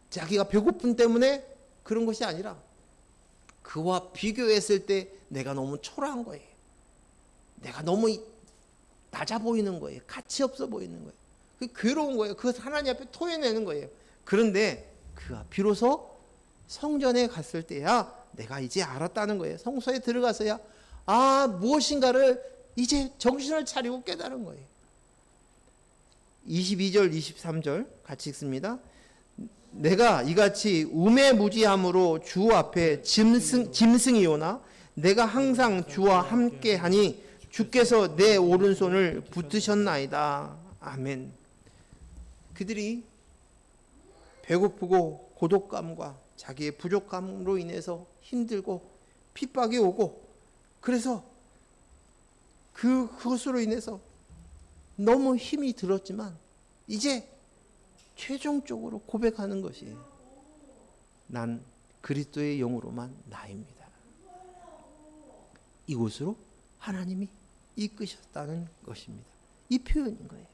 자기가 배고픔 때문에 그런 것이 아니라 그와 비교했을 때 내가 너무 초라한 거예요. 내가 너무 낮아 보이는 거예요. 가치 없어 보이는 거예요. 그 괴로운 거예요. 그것을 하나님 앞에 토해내는 거예요. 그런데 그가 비로소 성전에 갔을 때야 내가 이제 알았다는 거예요. 성소에 들어가서야 무엇인가를 이제 정신을 차리고 깨달은 거예요. 22절 23절 같이 읽습니다. 내가 이같이 우매무지함으로 주 앞에 짐승이 오나 내가 항상 주와 함께하니 주께서 내 오른손을 붙드셨나이다. 아멘. 그들이 배고프고 고독감과 자기의 부족함으로 인해서 힘들고 핍박이 오고, 그래서 그것으로 인해서 너무 힘이 들었지만 이제 최종적으로 고백하는 것이 난 그리스도의 영으로만 나입니다. 이곳으로 하나님이 이끄셨다는 것입니다. 이 표현인 거예요.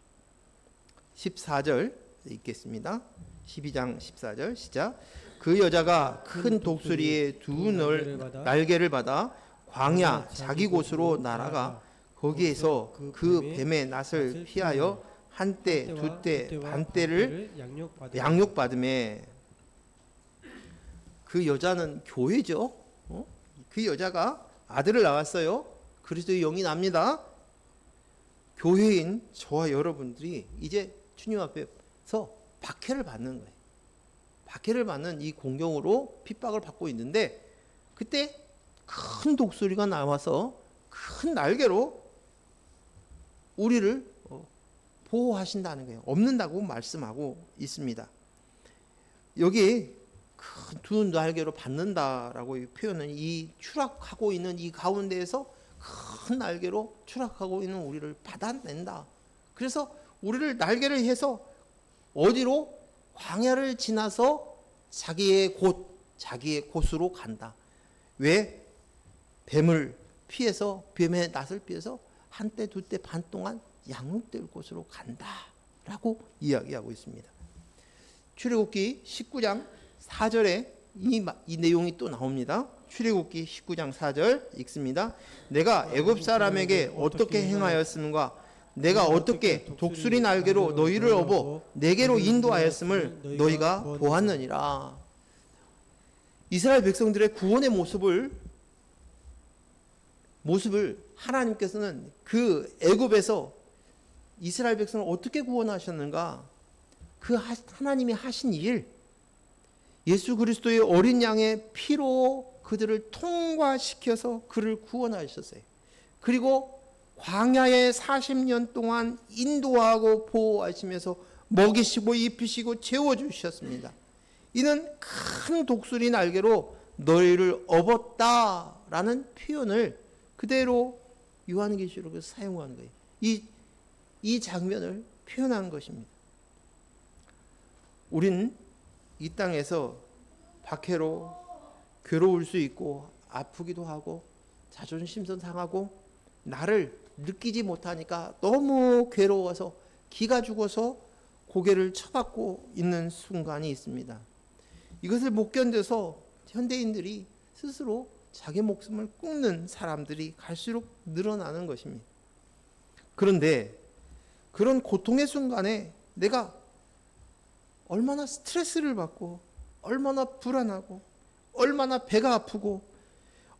14절 읽겠습니다. 12장 14절 시작. 그 여자가 큰 독수리의 두 날개를 받아 광야 자기 곳으로 날아가 거기에서 그 뱀의 낫을 피하여 한때 두때 반때를 양육받음에. 그 여자는 교회죠. 그 여자가 아들을 낳았어요. 그리스도의 영이 납니다. 교회인 저와 여러분들이 이제 주님 앞에서 박해를 받는 거예요. 박해를 받는 이 공경으로 핍박을 받고 있는데, 그때 큰 독수리가 나와서 큰 날개로 우리를 보호하신다는 거예요. 없는다고 말씀하고 있습니다. 여기 큰 두 날개로 받는다라고 표현은 이 추락하고 있는 이 가운데에서 큰 날개로 추락하고 있는 우리를 받아낸다. 그래서 우리를 날개를 해서 어디로? 광야를 지나서 자기의 곳으로 간다. 왜? 뱀을 피해서, 뱀의 낫을 피해서 한때 두때 반 동안 양육될 곳으로 간다라고 이야기하고 있습니다. 출애굽기 19장 4절에 이 내용이 또 나옵니다. 출애굽기 19장 4절 읽습니다. 내가 애굽 사람에게 어떻게 행하였음과 내가 어떻게 독수리 날개로 너희를 업어 내게로 인도하였음을 너희가 보았느니라. 이스라엘 백성들의 구원의 모습을 하나님께서는 그 애굽에서 이스라엘 백성을 어떻게 구원하셨는가, 그 하나님이 하신 일, 예수 그리스도의 어린 양의 피로 그들을 통과시켜서 그를 구원하셨어요. 그리고 광야에 40년 동안 인도하고 보호하시면서 먹이시고 입히시고 재워주셨습니다. 이는 큰 독수리 날개로 너희를 업었다라는 표현을 그대로 요한계시록에서 사용한 거예요. 이 장면을 표현한 것입니다. 우리는 이 땅에서 박해로 괴로울 수 있고 아프기도 하고 자존심도 상하고 나를 느끼지 못하니까 너무 괴로워서 기가 죽어서 고개를 쳐박고 있는 순간이 있습니다. 이것을 못 견뎌서 현대인들이 스스로 자기 목숨을 끊는 사람들이 갈수록 늘어나는 것입니다. 그런데 그런 고통의 순간에 내가 얼마나 스트레스를 받고 얼마나 불안하고 얼마나 배가 아프고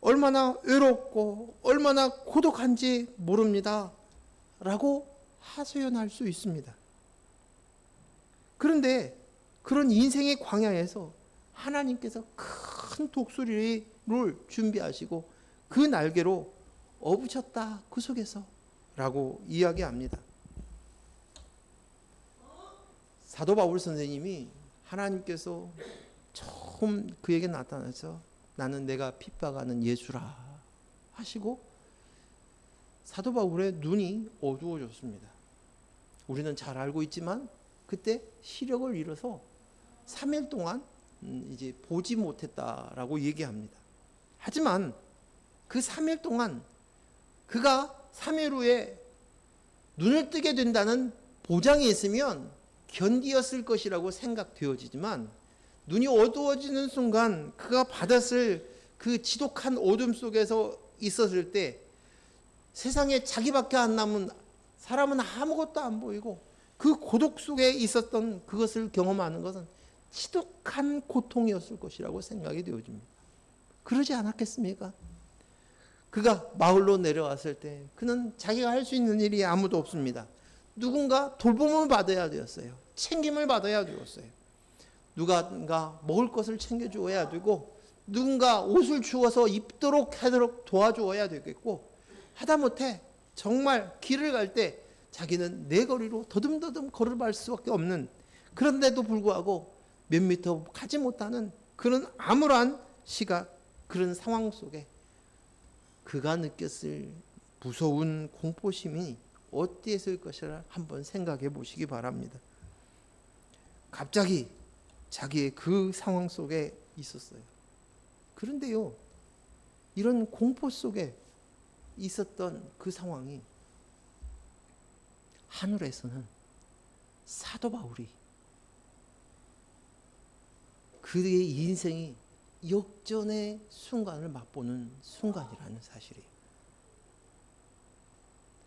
얼마나 외롭고 얼마나 고독한지 모릅니다 라고 하소연할 수 있습니다. 그런데 그런 인생의 광야에서 하나님께서 큰 독수리를 준비하시고 그 날개로 어부쳤다 그 속에서 라고 이야기합니다. 사도 바울 선생님이 하나님께서 처음 그에게 나타나서 나는 내가 핍박하는 예수라 하시고 사도 바울의 눈이 어두워졌습니다. 우리는 잘 알고 있지만 그때 시력을 잃어서 3일 동안 이제 보지 못했다라고 얘기합니다. 하지만 그 3일 동안 그가 3일 후에 눈을 뜨게 된다는 보장이 있으면 견디었을 것이라고 생각되어지지만 눈이 어두워지는 순간 그가 받았을 그 지독한 어둠 속에서 있었을 때 세상에 자기밖에 안 남은 사람은 아무것도 안 보이고 그 고독 속에 있었던 그것을 경험하는 것은 지독한 고통이었을 것이라고 생각이 되어집니다. 그러지 않았겠습니까? 그가 마을로 내려왔을 때 그는 자기가 할 수 있는 일이 아무도 없습니다. 누군가 돌봄을 받아야 되었어요. 챙김을 받아야 되었어요. 누군가 먹을 것을 챙겨주어야 되고 누군가 옷을 주어서 입도록 하도록 도와주어야 되겠고 하다못해 정말 길을 갈 때 자기는 내 거리로 더듬더듬 걸어갈 수밖에 없는 그런데도 불구하고 몇 미터 가지 못하는 그런 암울한 시각 그런 상황 속에 그가 느꼈을 무서운 공포심이 어디에서일 것이라 한번 생각해 보시기 바랍니다. 갑자기 자기의 그 상황 속에 있었어요. 그런데요, 이런 공포 속에 있었던 그 상황이 하늘에서는 사도 바울이 그의 인생이 역전의 순간을 맛보는 순간이라는 사실이에요.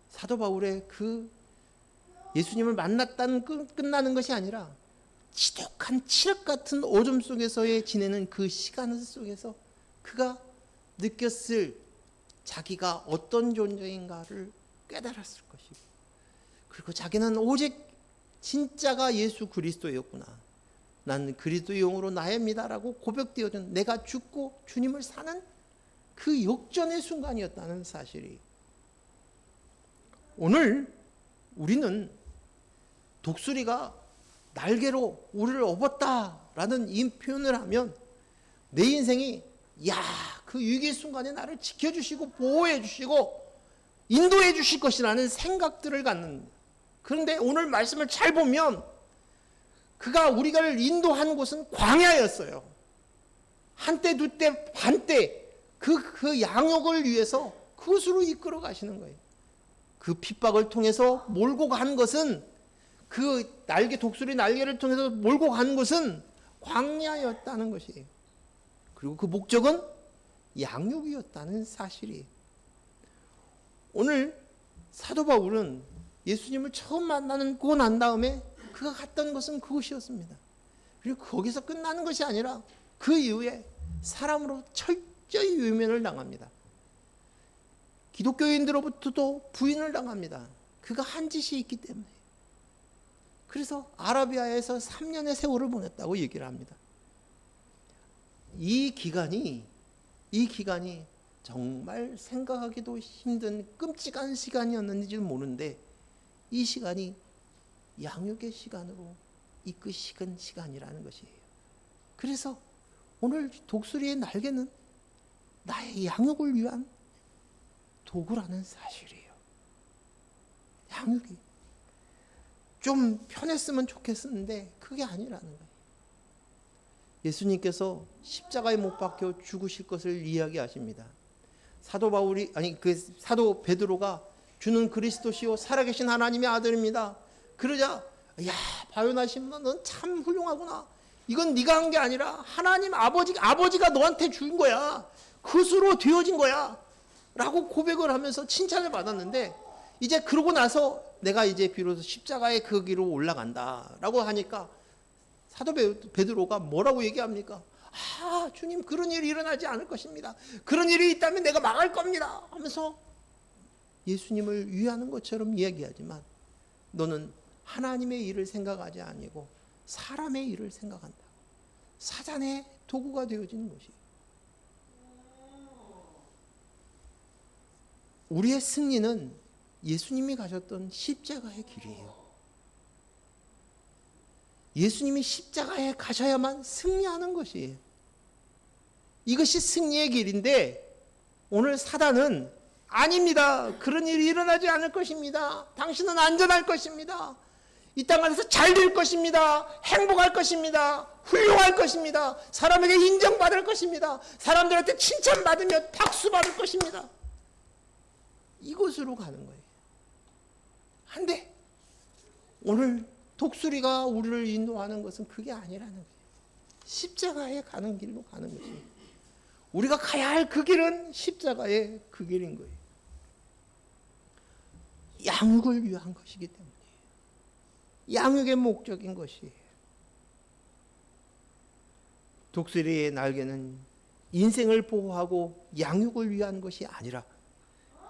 사도 바울의 그 예수님을 만났다는 끝나는 것이 아니라 지독한 칠흑 같은 어둠 속에서의 지내는 그 시간 속에서 그가 느꼈을 자기가 어떤 존재인가를 깨달았을 것이고 그리고 자기는 오직 진짜가 예수 그리스도였구나. 난 그리스도의 영으로 나입니다라고 고백되어진 내가 죽고 주님을 사는 그 역전의 순간이었다는 사실이 오늘 우리는 독수리가 날개로 우리를 업었다라는 이 표현을 하면 내 인생이 그 위기 순간에 나를 지켜주시고 보호해 주시고 인도해 주실 것이라는 생각들을 갖는 그런데 오늘 말씀을 잘 보면 그가 우리를 인도한 곳은 광야였어요. 한때 두때 반때 그 양육을 위해서 그것으로 이끌어 가시는 거예요. 그 핍박을 통해서 몰고 간 것은 그 독수리 날개를 통해서 몰고 간 것은 광야였다는 것이에요. 그리고 그 목적은 양육이었다는 사실이에요. 오늘 사도 바울은 예수님을 처음 만나고 난 다음에 그가 갔던 것은 그것이었습니다. 그리고 거기서 끝나는 것이 아니라 그 이후에 사람으로 철저히 외면을 당합니다. 기독교인들로부터도 부인을 당합니다. 그가 한 짓이 있기 때문에. 그래서 아라비아에서 3년의 세월을 보냈다고 얘기를 합니다. 이 기간이 정말 생각하기도 힘든 끔찍한 시간이었는지는 모르는데 이 시간이 양육의 시간으로 이끄시는 시간이라는 것이에요. 그래서 오늘 독수리의 날개는 나의 양육을 위한 도구라는 사실이에요. 양육이 좀 편했으면 좋겠었는데 그게 아니라는 거예요. 예수님께서 십자가에 못 박혀 죽으실 것을 이야기하십니다. 사도 베드로가 주는 그리스도시요 살아계신 하나님의 아들입니다. 그러자 바요나신 넌 참 훌륭하구나. 이건 네가 한 게 아니라 하나님 아버지가 너한테 준 거야. 그것으로 되어진 거야. 라고 고백을 하면서 칭찬을 받았는데 이제 그러고 나서 내가 이제 비로소 십자가의 그 길로 올라간다라고 하니까 사도 베드로가 뭐라고 얘기합니까? 아, 주님, 그런 일이 일어나지 않을 것입니다. 그런 일이 있다면 내가 망할 겁니다 하면서 예수님을 위하는 것처럼 이야기하지만 너는 하나님의 일을 생각하지 아니고 사람의 일을 생각한다. 사단의 도구가 되어지는 것이. 우리의 승리는 예수님이 가셨던 십자가의 길이에요. 예수님이 십자가에 가셔야만 승리하는 것이에요. 이것이 승리의 길인데 오늘 사단은 아닙니다. 그런 일이 일어나지 않을 것입니다. 당신은 안전할 것입니다. 이 땅 안에서 잘 될 것입니다. 행복할 것입니다. 훌륭할 것입니다. 사람에게 인정받을 것입니다. 사람들한테 칭찬받으며 박수받을 것입니다. 이곳으로 가는 거예요. 한데 오늘 독수리가 우리를 인도하는 것은 그게 아니라는 거예요. 십자가에 가는 길로 가는 것입니다. 우리가 가야 할 그 길은 십자가의 그 길인 거예요. 양육을 위한 것이기 때문이에요. 양육의 목적인 것이에요. 독수리의 날개는 인생을 보호하고 양육을 위한 것이 아니라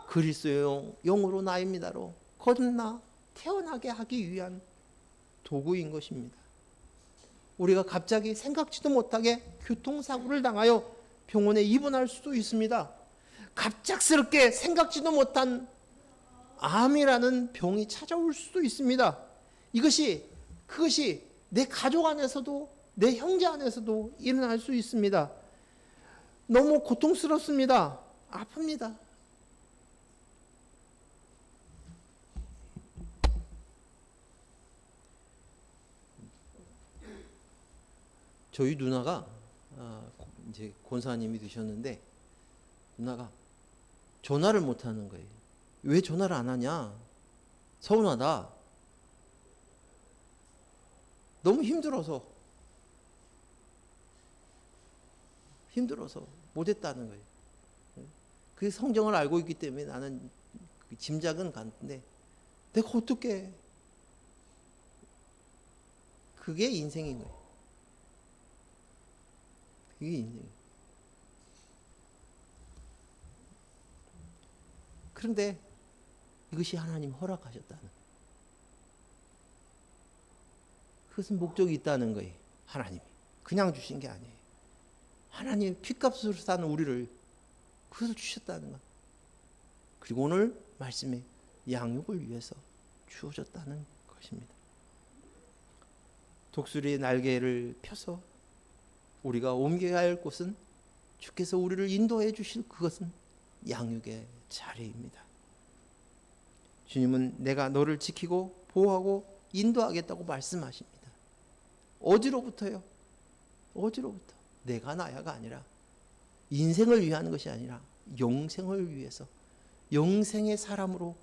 그리스도의 영으로 나입니다로 거듭나 태어나게 하기 위한 도구인 것입니다. 우리가 갑자기 생각지도 못하게 교통사고를 당하여 병원에 입원할 수도 있습니다. 갑작스럽게 생각지도 못한 암이라는 병이 찾아올 수도 있습니다. 그것이 내 가족 안에서도 내 형제 안에서도 일어날 수 있습니다. 너무 고통스럽습니다. 아픕니다. 저희 누나가 이제 권사님이 되셨는데 누나가 전화를 못 하는 거예요. 왜 전화를 안 하냐? 서운하다. 너무 힘들어서 못했다는 거예요. 그 성정을 알고 있기 때문에 나는 짐작은 갔는데 내가 어떻게 그게 인생인 거예요. 그게 인생이에요. 그런데 이것이 하나님 허락하셨다는 거예요. 그것은 목적이 있다는 거예요. 하나님이 그냥 주신 게 아니에요. 하나님이 핏값으로 산 우리를 그것을 주셨다는 것. 그리고 오늘 말씀에 양육을 위해서 주어졌다는 것입니다. 독수리의 날개를 펴서 우리가 옮겨야 할 곳은 주께서 우리를 인도해 주실 그것은 양육의 자리입니다. 주님은 내가 너를 지키고 보호하고 인도하겠다고 말씀하십니다. 어디로부터요? 어디로부터? 내가 나야가 아니라 인생을 위한 것이 아니라 영생을 위해서 영생의 사람으로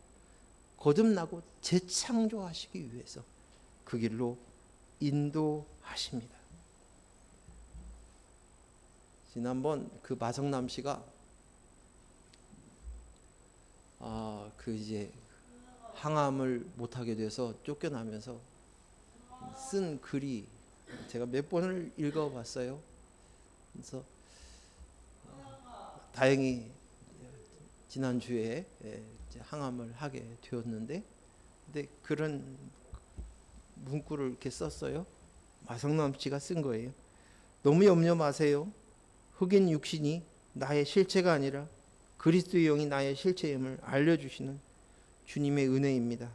거듭나고 재창조하시기 위해서 그 길로 인도하십니다. 지난번 그 마성남 씨가 이제 항암을 못하게 돼서 쫓겨나면서 쓴 글이 제가 몇 번을 읽어봤어요. 그래서 다행히 지난주에 항암을 하게 되었는데, 근데 그런 문구를 이렇게 썼어요. 마성남 씨가 쓴 거예요. 너무 염려 마세요. 흑인 육신이 나의 실체가 아니라 그리스도의 영이 나의 실체임을 알려주시는 주님의 은혜입니다.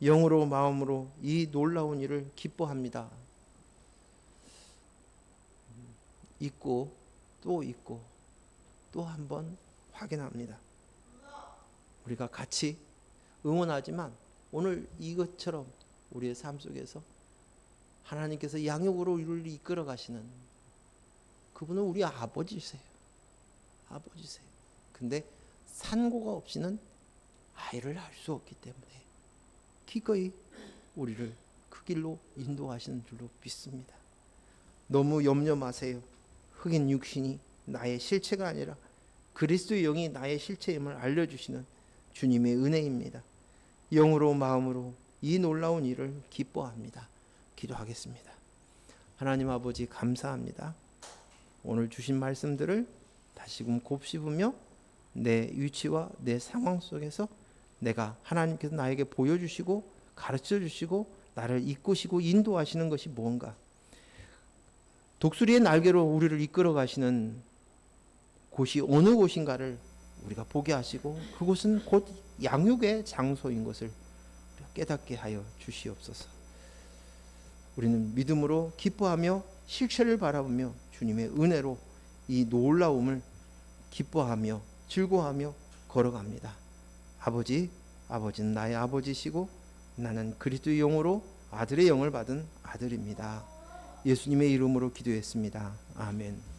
영으로 마음으로 이 놀라운 일을 기뻐합니다. 잊고 또 잊고 또 한 번 확인합니다. 우리가 같이 응원하지만 오늘 이것처럼 우리의 삶 속에서 하나님께서 양육으로 우리를 이끌어 가시는 그분은 우리 아버지세요. 아버지세요. 근데 산고가 없이는 아이를 낳을 수 없기 때문에 기꺼이 우리를 그 길로 인도하시는 줄로 믿습니다. 너무 염려 마세요. 흑인 육신이 나의 실체가 아니라 그리스도의 영이 나의 실체임을 알려주시는 주님의 은혜입니다. 영으로 마음으로 이 놀라운 일을 기뻐합니다. 기도하겠습니다. 하나님 아버지 감사합니다. 오늘 주신 말씀들을 다시금 곱씹으며 내 위치와 내 상황 속에서 내가 하나님께서 나에게 보여주시고 가르쳐 주시고 나를 이끄시고 인도하시는 것이 무언가, 독수리의 날개로 우리를 이끌어 가시는 곳이 어느 곳인가를 우리가 보게 하시고 그곳은 곧 양육의 장소인 것을 깨닫게 하여 주시옵소서. 우리는 믿음으로 기뻐하며 실체를 바라보며 주님의 은혜로 이 놀라움을 기뻐하며 즐거워하며 걸어갑니다. 아버지는 나의 아버지시고 나는 그리스도의 영으로 아들의 영을 받은 아들입니다. 예수님의 이름으로 기도했습니다. 아멘.